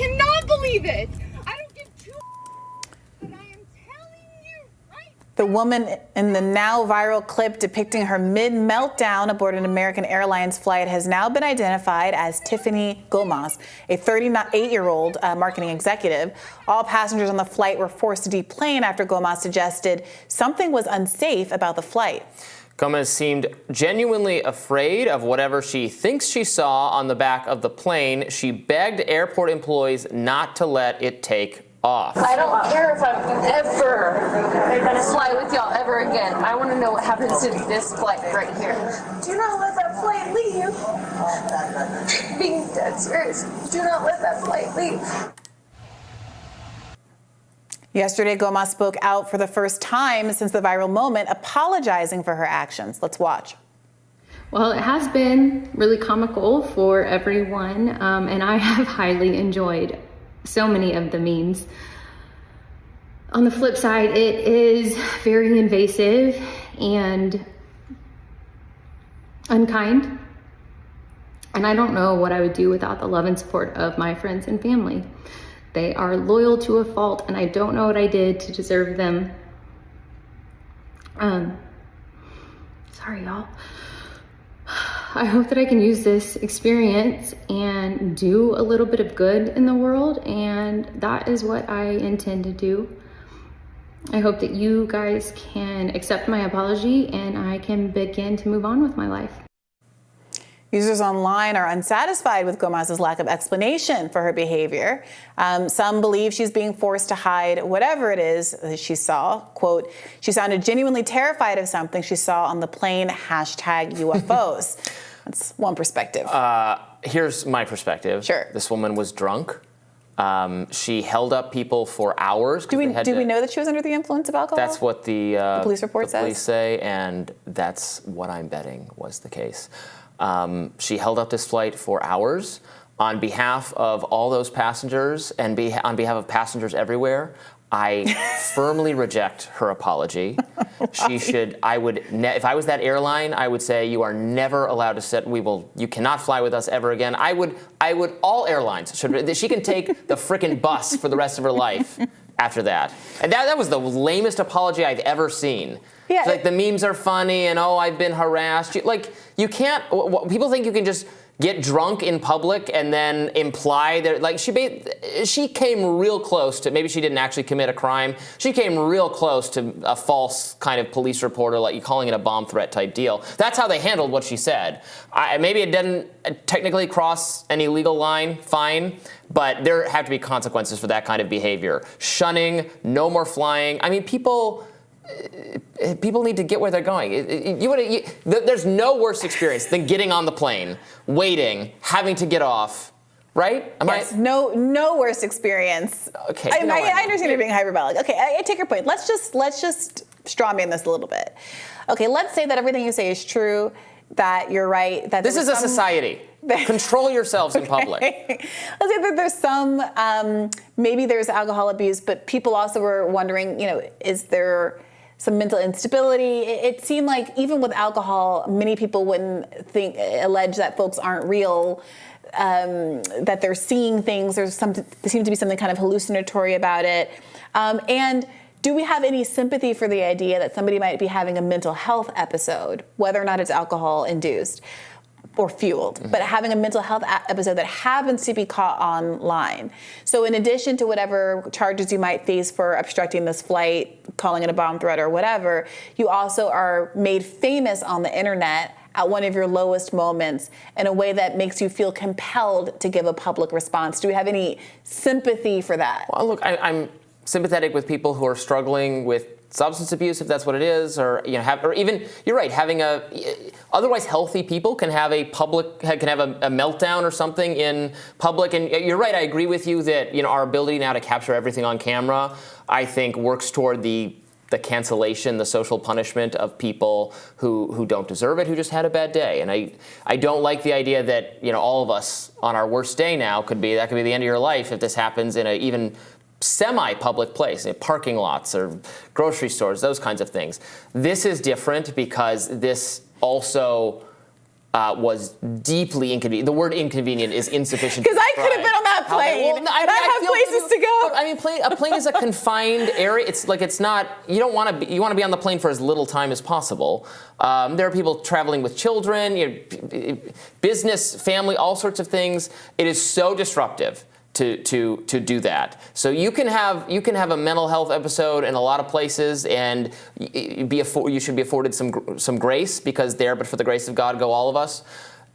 cannot believe it. I don't give two but I am telling you right. The woman in the now viral clip depicting her mid-meltdown aboard an American Airlines flight has now been identified as Tiffany Gomez, a 38-year-old marketing executive. All passengers on the flight were forced to deplane after Gomez suggested something was unsafe about the flight. Gomez seemed genuinely afraid of whatever she thinks she saw on the back of the plane. She begged airport employees not to let it take off. I don't care if I'm ever gonna fly with y'all ever again. I want to know what happens to this flight right here. Do not let that flight leave. Being dead serious. Do not let that flight leave. Yesterday, Gomez spoke out for the first time since the viral moment, apologizing for her actions. Let's watch. Well, it has been really comical for everyone, and I have highly enjoyed so many of the memes. On the flip side, it is very invasive and unkind, and I don't know what I would do without the love and support of my friends and family. They are loyal to a fault, and I don't know what I did to deserve them. Sorry, y'all. I hope that I can use this experience and do a little bit of good in the world, and that is what I intend to do. I hope that you guys can accept my apology and I can begin to move on with my life. Users online are unsatisfied with Gomez's lack of explanation for her behavior. Some believe she's being forced to hide whatever it is that she saw. Quote, she sounded genuinely terrified of something she saw on the plane, #UFOs. That's one perspective. Here's my perspective. Sure. This woman was drunk. She held up people for hours. Do we know that she was under the influence of alcohol? That's what the police report says. Police say, and that's what I'm betting was the case. She held up this flight for hours on behalf of all those passengers and on behalf of passengers everywhere. I firmly reject her apology. She should. I would. If I was that airline, I would say you are never allowed to sit. You cannot fly with us ever again. I would. All airlines should. She can take the frickin' bus for the rest of her life after that. And that was the lamest apology I've ever seen. Yeah, it's like the memes are funny and I've been harassed. You can't. People think you can just get drunk in public and then imply that she came real close to, maybe she didn't actually commit a crime. She came real close to a false kind of police reporter, like you calling it a bomb threat type deal. That's how they handled what she said. Maybe it didn't technically cross any legal line, fine, but there have to be consequences for that kind of behavior. Shunning, no more flying. I mean, people need to get where they're going. There's no worse experience than getting on the plane, waiting, having to get off, right? Yes, no worse experience. Okay. I understand you're being hyperbolic. Okay, I take your point. Let's just straw man this a little bit. Okay, let's say that everything you say is true, that you're right. That this is a society. Control yourselves in public. Let's say that there's some, maybe there's alcohol abuse, but people also were wondering, is there some mental instability? It seemed like even with alcohol, many people wouldn't allege that folks aren't real, that they're seeing things. There seems to be something kind of hallucinatory about it. And do we have any sympathy for the idea that somebody might be having a mental health episode, whether or not it's alcohol induced or fueled, but having a mental health episode that happens to be caught online? So in addition to whatever charges you might face for obstructing this flight, calling it a bomb threat or whatever, you also are made famous on the internet at one of your lowest moments in a way that makes you feel compelled to give a public response. Do we have any sympathy for that? Well, look, I'm sympathetic with people who are struggling with substance abuse, if that's what it is, or even you're right, having otherwise healthy people can have a meltdown or something in public. And you're right, I agree with you that our ability now to capture everything on camera, I think, works toward the cancellation, the social punishment of people who don't deserve it, who just had a bad day. And I don't like the idea that all of us on our worst day now could be the end of your life if this happens in a even semi-public place, parking lots or grocery stores, those kinds of things. This is different because this also was deeply inconvenient. The word inconvenient is insufficient. Because I could have been on that plane. I a plane is a confined area. It's not. You don't want to be. You want to be on the plane for as little time as possible. There are people traveling with children, business, family, all sorts of things. It is so disruptive to do that. So you can have a mental health episode in a lot of places, and you should be afforded some grace, because there, but for the grace of God, go all of us.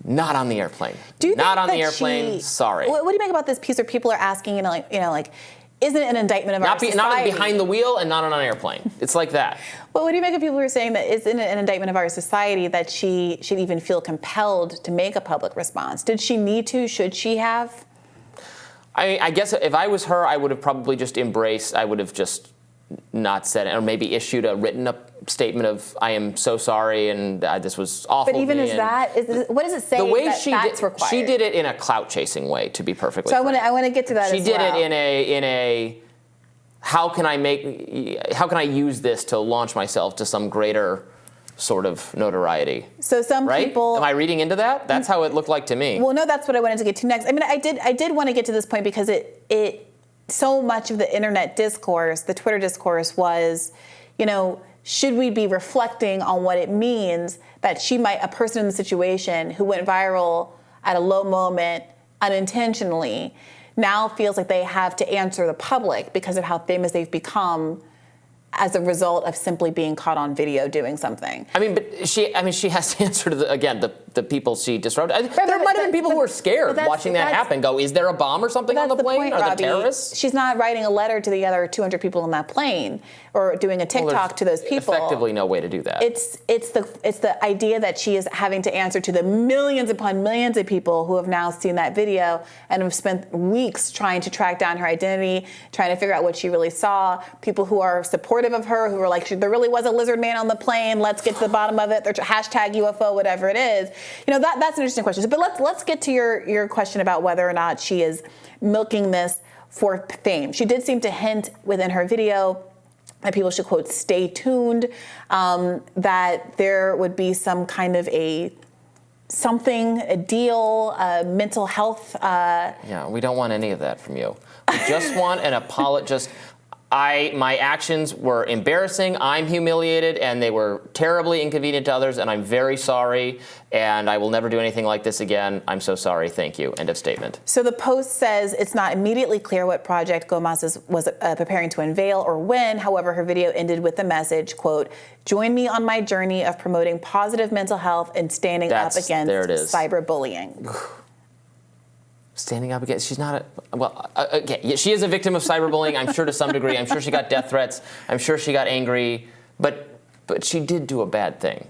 Not on the airplane. Not on the airplane. Sorry. What do you make about this piece where people are asking, isn't it an indictment of our society? Not behind the wheel and not on an airplane. It's like that. Well, what do you make of people who are saying that isn't it an indictment of our society that she should even feel compelled to make a public response? Did she need to? Should she have? I guess if I was her, I would have probably just embraced. I would have just not said it, or maybe issued a written up statement of "I am so sorry" and this was awful. But even what does it say? The way that's required? She did it in a clout chasing way. To be perfectly so frank. I want to get to that. She did it in a how can I use this to launch myself to some greater sort of notoriety. So some people. Am I reading into that? That's how it looked like to me. Well, no, that's what I wanted to get to next. I mean, I did want to get to this point because it so much of the internet discourse, the Twitter discourse was, should we be reflecting on what it means that a person in the situation who went viral at a low moment unintentionally now feels like they have to answer the public because of how famous they've become as a result of simply being caught on video doing something. But she has to answer to the people she disrupted. There might have been people who were scared watching that happen. Go, is there a bomb or something on the plane? Point, Are Robby. there terrorists? She's not writing a letter to the other 200 people on that plane or doing a TikTok to those people. Effectively, no way to do that. It's the idea that she is having to answer to the millions upon millions of people who have now seen that video and have spent weeks trying to track down her identity, trying to figure out what she really saw. People who are supportive of her, who are like, there really was a lizard man on the plane. Let's get to the bottom of it. Hashtag UFO, whatever it is. That's an interesting question. But let's get to your question about whether or not she is milking this for fame. She did seem to hint within her video that people should, quote, stay tuned, that there would be some kind of a deal, mental health. Yeah, we don't want any of that from you. We just want an apology. My actions were embarrassing, I'm humiliated, and they were terribly inconvenient to others, and I'm very sorry, and I will never do anything like this again. I'm so sorry, thank you, end of statement. So the post says it's not immediately clear what project Gomez was preparing to unveil or when. However, her video ended with the message, quote, join me on my journey of promoting positive mental health and standing up against cyberbullying. Standing up against, she's not she is a victim of cyberbullying, I'm sure to some degree. I'm sure she got death threats. I'm sure she got angry, but she did do a bad thing.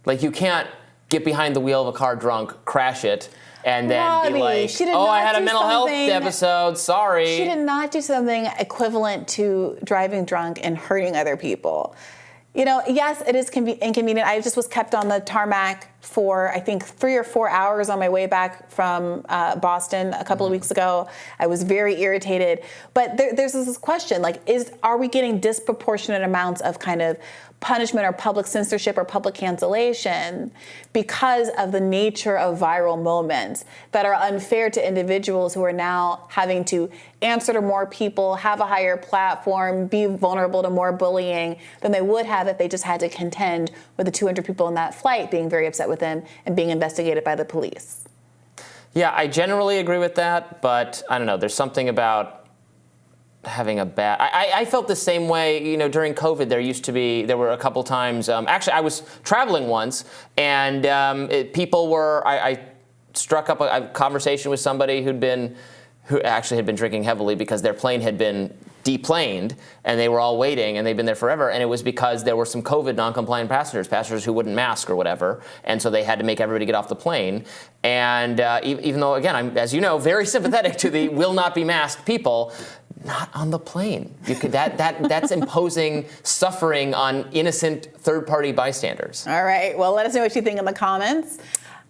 Like, you can't get behind the wheel of a car drunk, crash it, and then Robby, be like, I had a mental health episode, sorry. She did not do something equivalent to driving drunk and hurting other people. Yes, it is inconvenient. I just was kept on the tarmac for, I think, 3 or 4 hours on my way back from Boston a couple of weeks ago. I was very irritated. But there's this question, like, are we getting disproportionate amounts of kind of punishment or public censorship or public cancellation because of the nature of viral moments that are unfair to individuals who are now having to answer to more people, have a higher platform, be vulnerable to more bullying than they would have if they just had to contend with the 200 people in that flight being very upset with them and being investigated by the police? Yeah, I generally agree with that, but I don't know, there's something about having a bad. I felt the same way. During COVID, there were a couple times. Actually, I was traveling once, and people were. I struck up a conversation with somebody who actually had been drinking heavily because their plane had been deplaned, and they were all waiting, and they'd been there forever, and it was because there were some COVID non-compliant passengers who wouldn't mask or whatever, and so they had to make everybody get off the plane. And even though, again, I'm, as you know, very sympathetic to the will not be masked people, not on the plane. That's imposing suffering on innocent third-party bystanders. All right. Well, let us know what you think in the comments.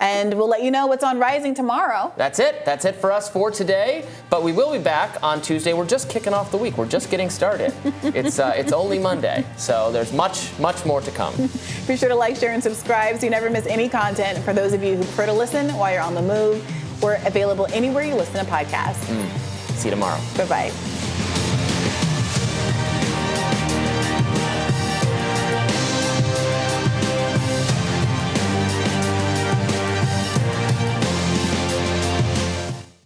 And we'll let you know what's on Rising tomorrow. That's it. That's it for us for today. But we will be back on Tuesday. We're just kicking off the week. We're just getting started. It's only Monday, so there's much more to come. Be sure to like, share, and subscribe so you never miss any content. For those of you who prefer to listen while you're on the move, we're available anywhere you listen to podcasts. See you tomorrow. Bye-bye.